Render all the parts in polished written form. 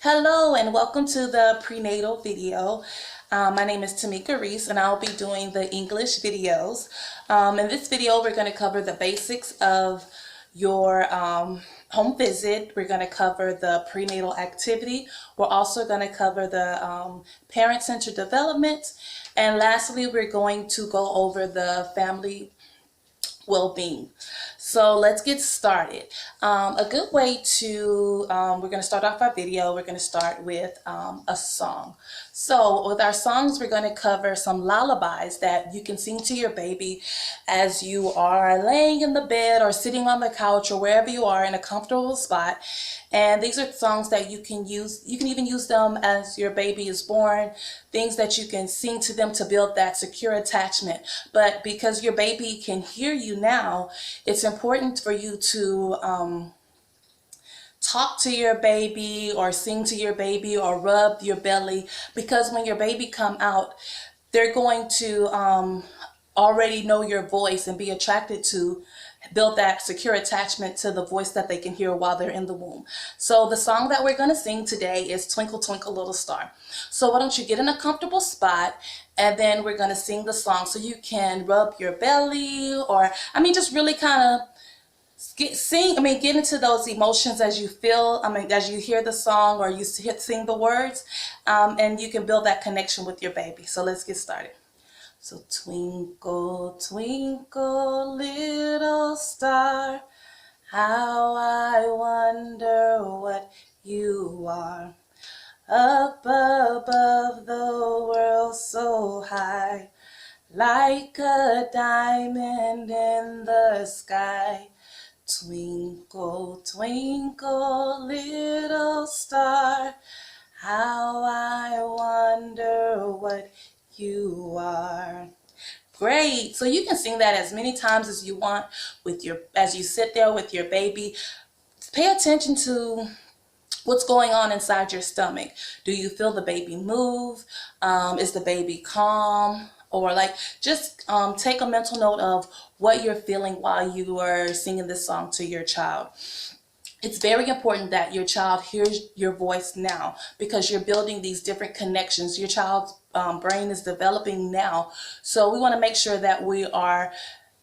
Hello and welcome to the prenatal video. My name is Tamika Reese and I'll be doing the English videos. In this video we're going to cover the basics of your home visit. We're going to cover the prenatal activity. We're also going to cover the parent-centered development. And lastly, we're going to go over the family well-being. So let's get started. A good way to, we're going to start off our video, we're going to start with a song. So with our songs, we're going to cover some lullabies that you can sing to your baby as you are laying in the bed or sitting on the couch or wherever you are in a comfortable spot. And these are songs that you can use. You can even use them as your baby is born, things that you can sing to them to build that secure attachment. But because your baby can hear you now, it's important for you to talk to your baby or sing to your baby or rub your belly, because when your baby come out, they're going to already know your voice and be attracted to build that secure attachment to the voice that they can hear while they're in the womb. So the song that we're going to sing today is Twinkle Twinkle Little Star. So why don't you get in a comfortable spot, and then we're going to sing the song so you can rub your belly, or just really kind of get into those emotions as you feel, as you hear the song or you sing the words, and you can build that connection with your baby. So let's get started. So twinkle, twinkle, little star, how I wonder what you are. Up above the world so high, like a diamond in the sky. Twinkle, twinkle, little star, how I wonder what you are. Great. So you can sing that as many times as you want as you sit there with your baby. Pay attention to what's going on inside your stomach. Do you feel the baby move? Is the baby calm? Or just take a mental note of what you're feeling while you are singing this song to your child. It's very important that your child hears your voice now, because you're building these different connections. Your child's brain is developing now. So we want to make sure that we are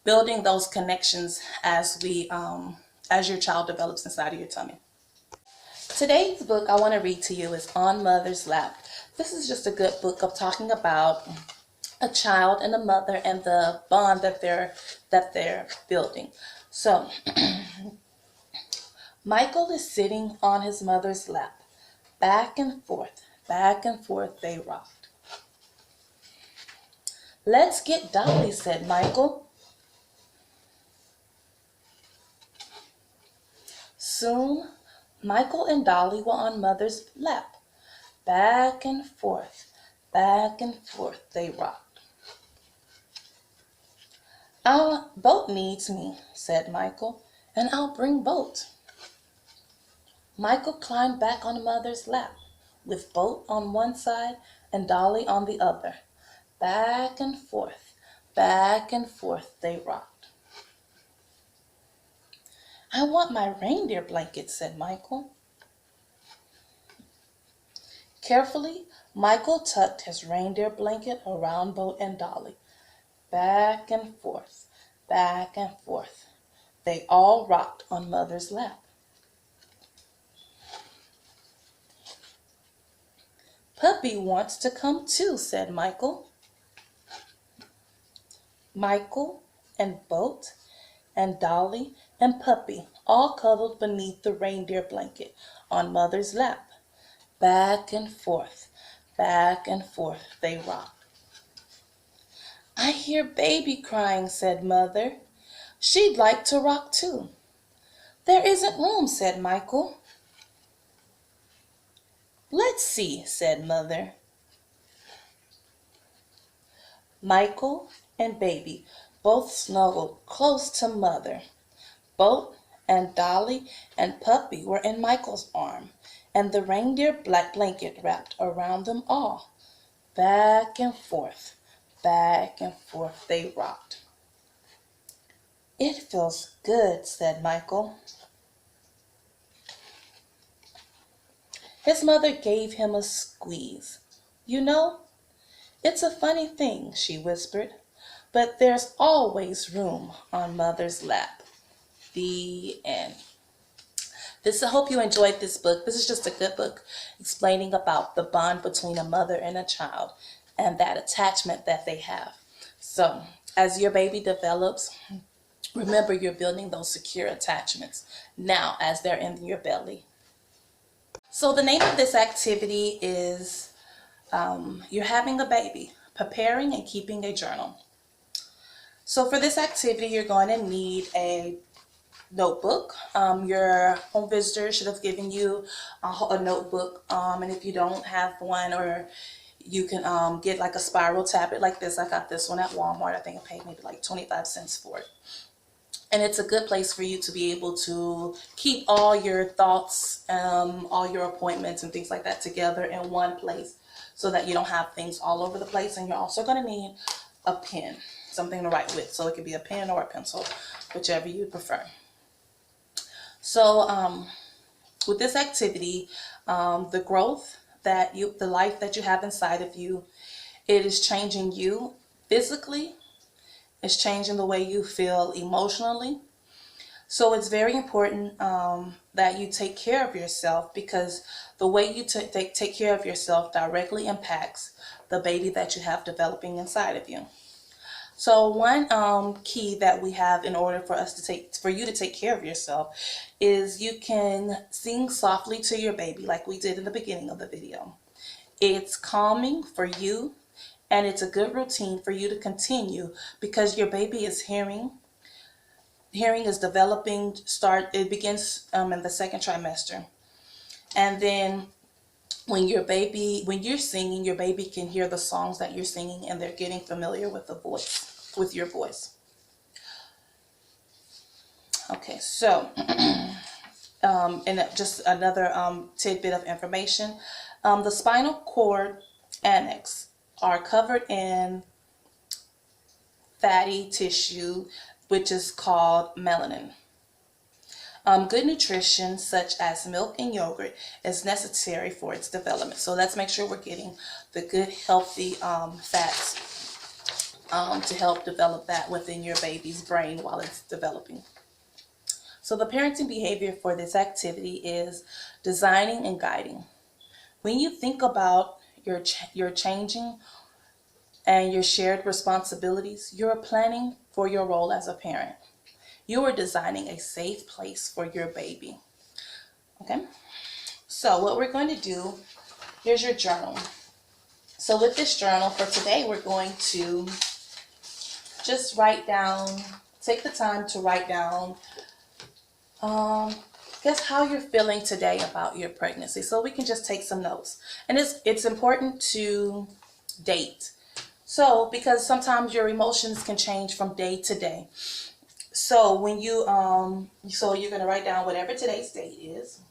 building those connections as your child develops inside of your tummy. Today's book I want to read to you is On Mother's Lap. This is just a good book of talking about a child and a mother and the bond that they're building. So Michael is sitting on his mother's lap. Back and forth they rocked. "Let's get Dolly," said Michael. Soon Michael and Dolly were on mother's lap. Back and forth they rocked. "Our boat needs me," said Michael, "and I'll bring boat." Michael climbed back on mother's lap, with boat on one side and Dolly on the other. Back and forth they rocked. "I want my reindeer blanket," said Michael. Carefully, Michael tucked his reindeer blanket around Boat and Dolly. Back and forth they all rocked on mother's lap. "Puppy wants to come too," said Michael. Michael and Boat and Dolly and Puppy all cuddled beneath the reindeer blanket on mother's lap. Back and forth they rocked. "I hear baby crying," said Mother. "She'd like to rock too." "There isn't room," said Michael. "Let's see," said Mother. Michael and Baby both snuggled close to Mother. Boat and Dolly and Puppy were in Michael's arm, and the reindeer black blanket wrapped around them all. Back and forth they rocked. "It feels good," said Michael. His mother gave him a squeeze. "You know, it's a funny thing," she whispered, "but there's always room on Mother's lap." The end. I hope you enjoyed this book. This is just a good book explaining about the bond between a mother and a child and that attachment that they have. So, as your baby develops, remember you're building those secure attachments now as they're in your belly. So, the name of this activity is You're Having a Baby, Preparing and Keeping a Journal. So, for this activity, you're going to need a notebook. Your home visitor should have given you a notebook, and if you don't have one, or you can get like a spiral tablet like this. I got this one at Walmart. I think I paid maybe like 25 cents for it. And it's a good place for you to be able to keep all your thoughts, all your appointments and things like that together in one place so that you don't have things all over the place. And you're also going to need a pen, something to write with. So it could be a pen or a pencil, whichever you prefer. So with this activity, the growth the life that you have inside of you, it is changing you physically. It's changing the way you feel emotionally. So it's very important that you take care of yourself, because the way you take care of yourself directly impacts the baby that you have developing inside of you. So one key that we have in order for you to take care of yourself is you can sing softly to your baby like we did in the beginning of the video. It's calming for you, and it's a good routine for you to continue because your baby is hearing. Hearing is developing. It begins in the second trimester. And then when you're singing, your baby can hear the songs that you're singing, and they're getting familiar with your voice. Okay, so and just another tidbit of information. The spinal cord annex are covered in fatty tissue, which is called melanin. Good nutrition, such as milk and yogurt, is necessary for its development. So let's make sure we're getting the good, healthy fats to help develop that within your baby's brain while it's developing. So the parenting behavior for this activity is designing and guiding. When you think about your changing and your shared responsibilities, you're planning for your role as a parent. You are designing a safe place for your baby. Okay? So what we're going to do, here's your journal. So with this journal for today, we're going to just take the time to write down guess how you're feeling today about your pregnancy. So we can just take some notes. And it's important to date. So because sometimes your emotions can change from day to day. So when you're going to write down whatever today's date is,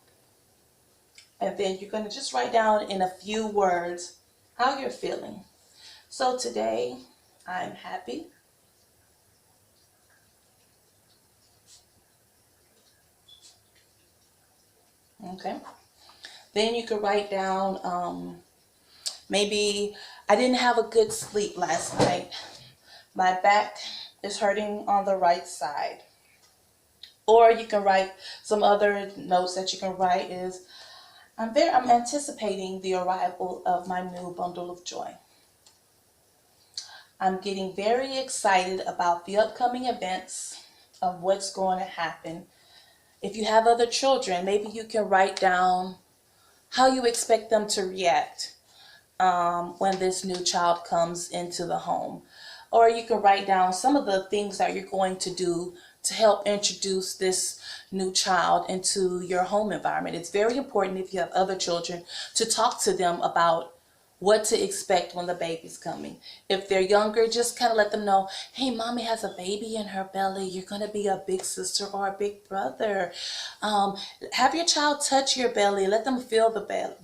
and then you're going to just write down in a few words how you're feeling. So today, I'm happy. Okay. Then you could write down, maybe I didn't have a good sleep last night. My back is hurting on the right side. Or you can write some other notes that you can write is, I'm anticipating the arrival of my new bundle of joy. I'm getting very excited about the upcoming events of what's going to happen. If you have other children, maybe you can write down how you expect them to react when this new child comes into the home. Or you can write down some of the things that you're going to do to help introduce this new child into your home environment. It's very important, if you have other children, to talk to them about what to expect when the baby's coming. If they're younger, just kind of let them know, hey, mommy has a baby in her belly. You're going to be a big sister or a big brother. Have your child touch your belly. Let them feel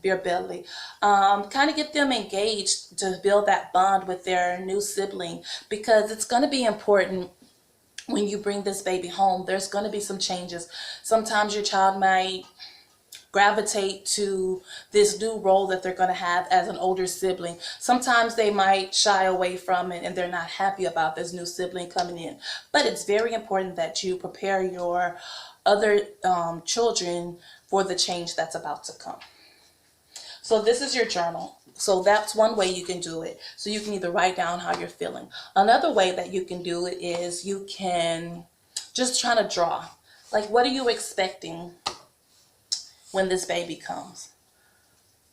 your belly. Kind of get them engaged to build that bond with their new sibling, because it's going to be important. When you bring this baby home, there's going to be some changes. Sometimes your child might gravitate to this new role that they're going to have as an older sibling. Sometimes they might shy away from it and they're not happy about this new sibling coming in. But it's very important that you prepare your other children for the change that's about to come. So this is your journal. So that's one way you can do it. So you can either write down how you're feeling. Another way that you can do it is you can just try to draw. Like, what are you expecting when this baby comes?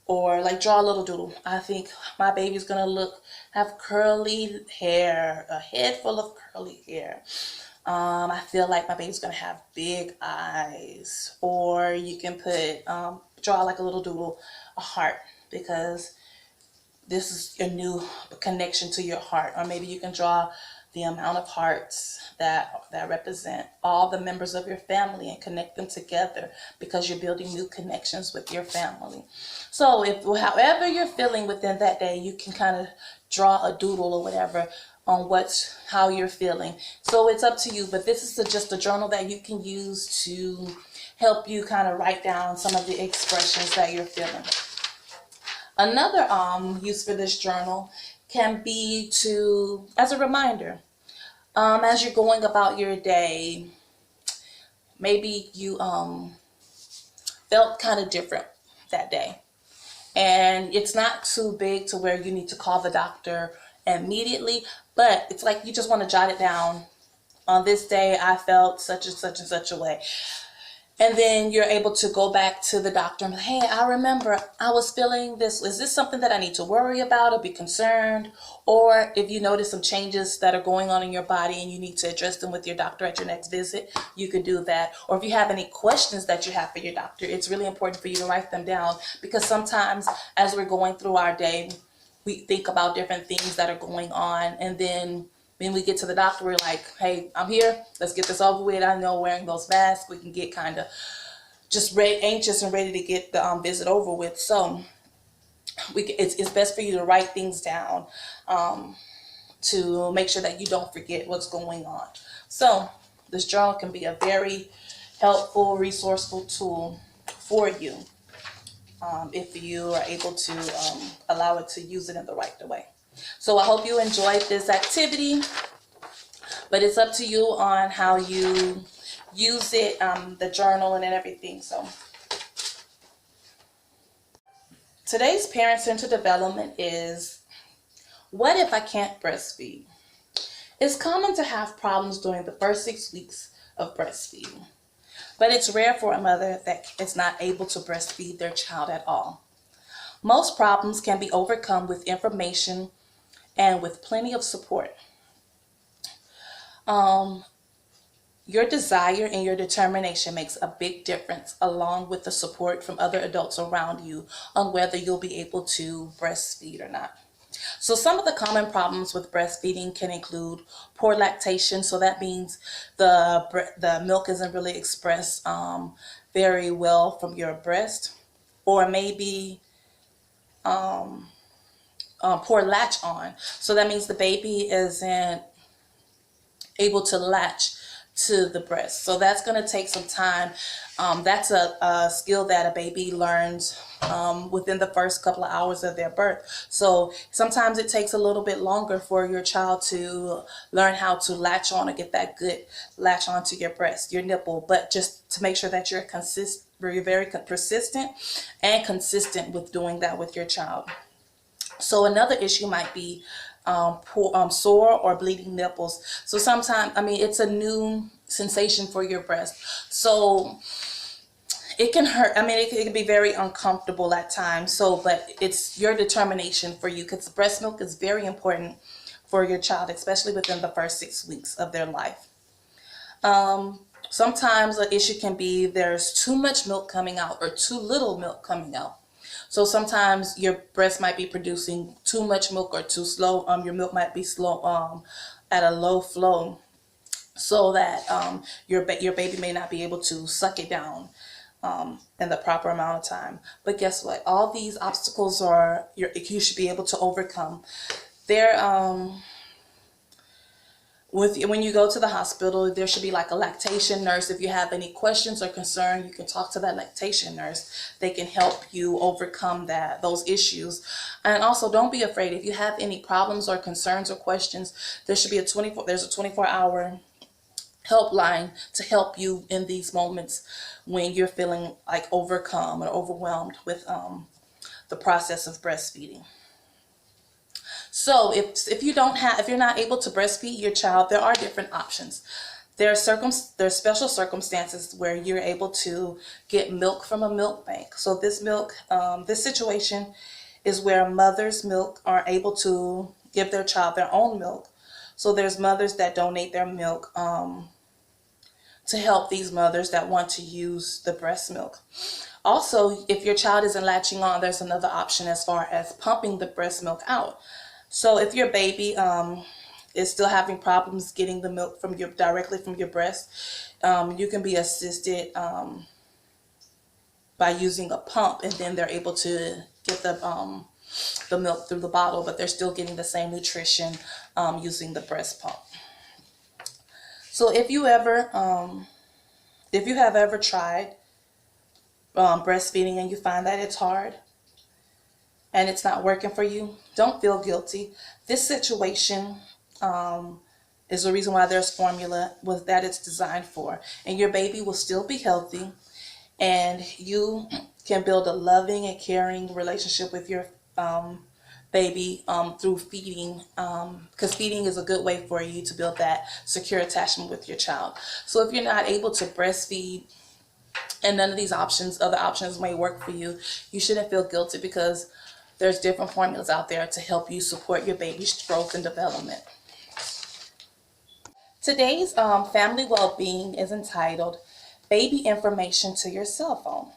Or like draw a little doodle. I think my baby's gonna have curly hair, a head full of curly hair. I feel like my baby's gonna have big eyes. Or you can put, draw like a little doodle, a heart, because this is a new connection to your heart. Or maybe you can draw the amount of hearts that represent all the members of your family and connect them together, because you're building new connections with your family. So if however you're feeling within that day, you can kind of draw a doodle or whatever on how you're feeling. So it's up to you, but this is just a journal that you can use to help you kind of write down some of the expressions that you're feeling. Another use for this journal can be as a reminder, as you're going about your day, maybe you felt kind of different that day, and it's not too big to where you need to call the doctor immediately, but it's like you just want to jot it down. On this day, I felt such and such and such a way. And then you're able to go back to the doctor and be, hey, I remember I was feeling this. Is this something that I need to worry about or be concerned? Or if you notice some changes that are going on in your body and you need to address them with your doctor at your next visit, you can do that. Or if you have any questions that you have for your doctor, it's really important for you to write them down, because sometimes as we're going through our day, we think about different things that are going on, and then when we get to the doctor, we're like, hey, I'm here. Let's get this over with. I know wearing those masks, we can get kind of just anxious and ready to get the visit over with. So it's best for you to write things down to make sure that you don't forget what's going on. So this journal can be a very helpful, resourceful tool for you if you are able to allow it to use it in the right way. So I hope you enjoyed this activity, but it's up to you on how you use it, the journal and everything. So today's parent-centered development is, what if I can't breastfeed? It's common to have problems during the first 6 weeks of breastfeeding, but it's rare for a mother that is not able to breastfeed their child at all. Most problems can be overcome with information and with plenty of support. Your desire and your determination makes a big difference, along with the support from other adults around you on whether you'll be able to breastfeed or not. So some of the common problems with breastfeeding can include poor lactation. So that means the milk isn't really expressed very well from your breast, or maybe poor latch on. So that means the baby isn't able to latch to the breast. So that's going to take some time. That's a skill that a baby learns within the first couple of hours of their birth. So sometimes it takes a little bit longer for your child to learn how to latch on or get that good latch onto your breast, your nipple. But just to make sure that you're very persistent and consistent with doing that with your child. So another issue might be sore or bleeding nipples. So sometimes, it's a new sensation for your breast. So it can hurt. It can be very uncomfortable at times. So, but it's your determination for you, because breast milk is very important for your child, especially within the first 6 weeks of their life. Sometimes an issue can be there's too much milk coming out or too little milk coming out. So sometimes your breast might be producing too much milk or too slow. Your milk might be slow, at a low flow, so that your baby may not be able to suck it down in the proper amount of time. But guess what? All these obstacles you should be able to overcome. when you go to the hospital, there should be like a lactation nurse. If you have any questions or concern, you can talk to that lactation nurse. They can help you overcome those issues. And also, don't be afraid. If you have any problems or concerns or questions, there's a 24-hour helpline to help you in these moments when you're feeling like overcome or overwhelmed with the process of breastfeeding. So if you're not able to breastfeed your child, there are different options. There are special circumstances where you're able to get milk from a milk bank. So this situation is where mothers' milk are able to give their child their own milk. So there's mothers that donate their milk to help these mothers that want to use the breast milk. Also, if your child isn't latching on, there's another option as far as pumping the breast milk out. So if your baby is still having problems getting the milk directly from your breast, you can be assisted by using a pump, and then they're able to get the milk through the bottle, but they're still getting the same nutrition using the breast pump. So if you have ever tried breastfeeding and you find that it's hard and it's not working for you, don't feel guilty. This situation is the reason why there's formula that it's designed for, and your baby will still be healthy, and you can build a loving and caring relationship with your baby through feeding, because feeding is a good way for you to build that secure attachment with your child. So if you're not able to breastfeed and none of these other options may work for you, you shouldn't feel guilty, because there's different formulas out there to help you support your baby's growth and development. Today's family well-being is entitled Baby Information to Your Cell Phone.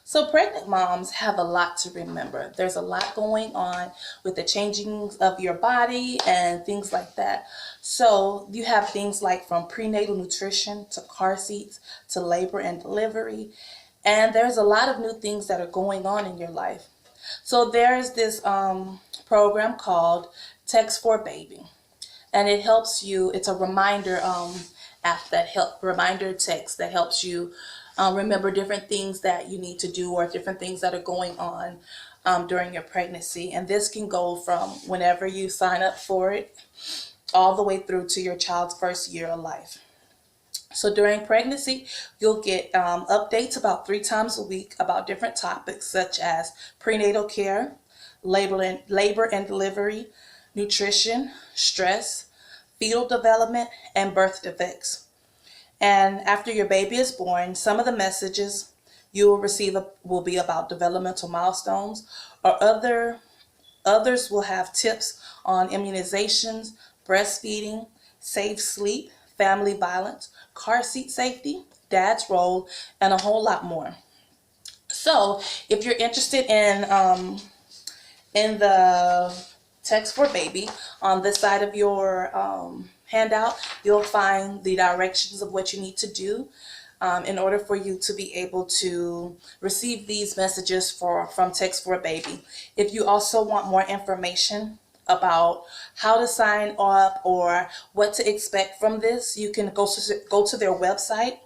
So pregnant moms have a lot to remember. There's a lot going on with the changing of your body and things like that. So you have things like from prenatal nutrition to car seats to labor and delivery. And there's a lot of new things that are going on in your life. So there's this program called Text for Baby. And it helps you, it's a reminder reminder text that helps you remember different things that you need to do or different things that are going on during your pregnancy. And this can go from whenever you sign up for it all the way through to your child's first year of life. So during pregnancy, you'll get updates about 3 times a week about different topics such as prenatal care, labor and delivery, nutrition, stress, fetal development, and birth defects. And after your baby is born, some of the messages you will receive will be about developmental milestones, or others will have tips on immunizations, breastfeeding, safe sleep, family violence, car seat safety, dad's role, and a whole lot more. So if you're interested in the Text for Baby, on this side of your handout, you'll find the directions of what you need to do in order for you to be able to receive these messages from Text for Baby. If you also want more information about how to sign up or what to expect from this, you can go to their website,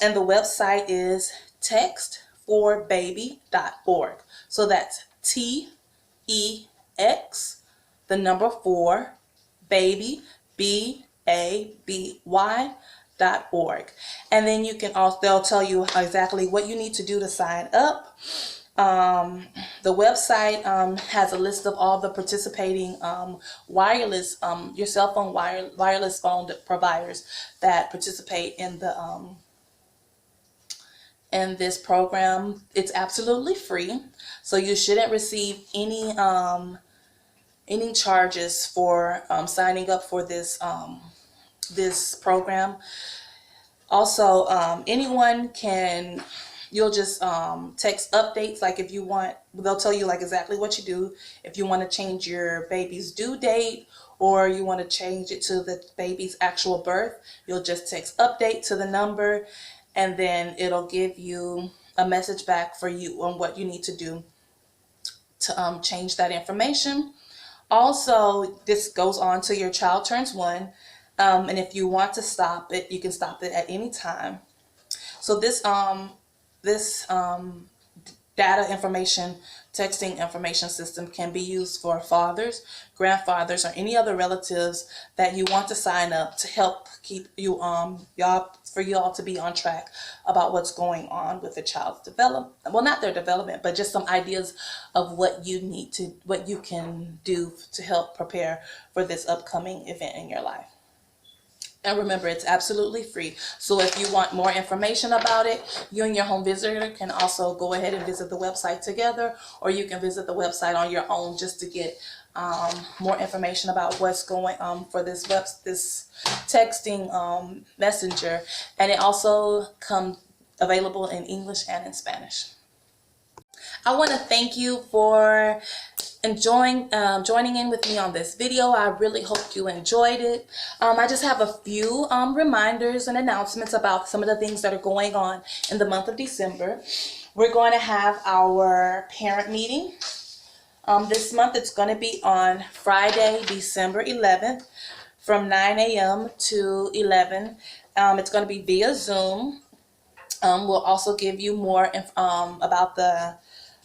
and the website is textforbaby.org. So that's TEX4 baby BABY.org. And then you can also, they'll tell you exactly what you need to do to sign up. The website has a list of all the participating wireless, your cell phone wireless phone providers that participate in this program. It's absolutely free, so you shouldn't receive any charges for signing up for this program. Also, you'll just text updates. Like if you want, they'll tell you like exactly what you do. If you want to change your baby's due date, or you want to change it to the baby's actual birth, you'll just text update to the number, and then it'll give you a message back for you on what you need to do to change that information. Also, this goes on till your child turns 1. And if you want to stop it, you can stop it at any time. So this data information texting information system can be used for fathers, grandfathers, or any other relatives that you want to sign up to help keep you y'all to be on track about what's going on with the child's development. Well, not their development, but just some ideas of what you can do to help prepare for this upcoming event in your life. And remember, it's absolutely free. So if you want more information about it, you and your home visitor can also go ahead and visit the website together, or you can visit the website on your own just to get more information about what's going on for this texting messenger. And it also comes available in English and in Spanish. I want to thank you for joining in with me on this video. I really hope you enjoyed it. I just have a few reminders and announcements about some of the things that are going on in the month of December. We're going to have our parent meeting. This month it's going to be on Friday, December 11th from 9 a.m. to 11. It's going to be via Zoom. We'll also give you more about the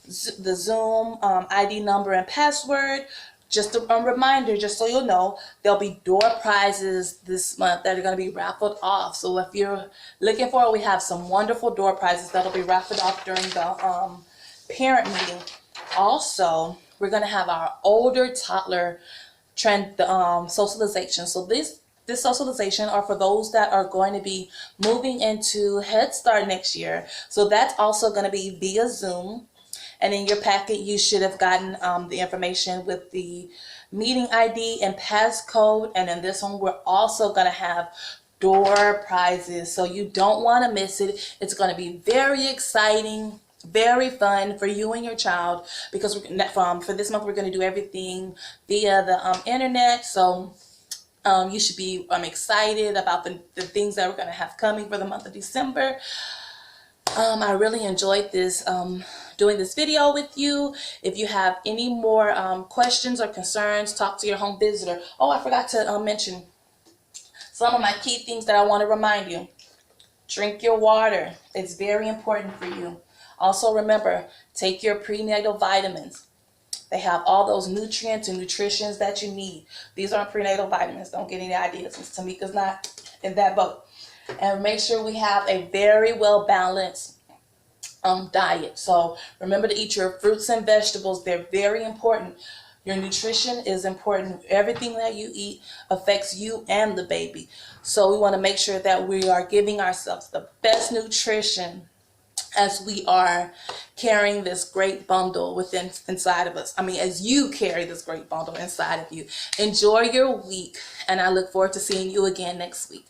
Zoom ID number and password. Just a reminder, just so you'll know, there'll be door prizes this month that are going to be raffled off. So if you're looking for it, we have some wonderful door prizes that'll be raffled off during the parent meeting. Also, we're going to have our older toddler socialization. So this socialization are for those that are going to be moving into Head Start next year. So that's also going to be via Zoom. And in your packet, you should have gotten the information with the meeting ID and passcode. And in this one, we're also going to have door prizes. So you don't want to miss it. It's going to be very exciting, very fun for you and your child, because for this month, we're going to do everything via the internet. So you should be excited about the things that we're going to have coming for the month of December. I really enjoyed this doing this video with you. If you have any more questions or concerns, talk to your home visitor. Oh, I forgot to mention some of my key things that I want to remind you. Drink your water. It's very important for you. Also remember, take your prenatal vitamins. They have all those nutrients and nutritions that you need. These aren't prenatal vitamins. Don't get any ideas, since Tamika's not in that boat. And make sure we have a very well balanced diet. So remember to eat your fruits and vegetables. They're very important. Your nutrition is important. Everything that you eat affects you and the baby. So we want to make sure that we are giving ourselves the best nutrition as we are carrying this great bundle inside of us. As you carry this great bundle inside of you. Enjoy your week, and I look forward to seeing you again next week.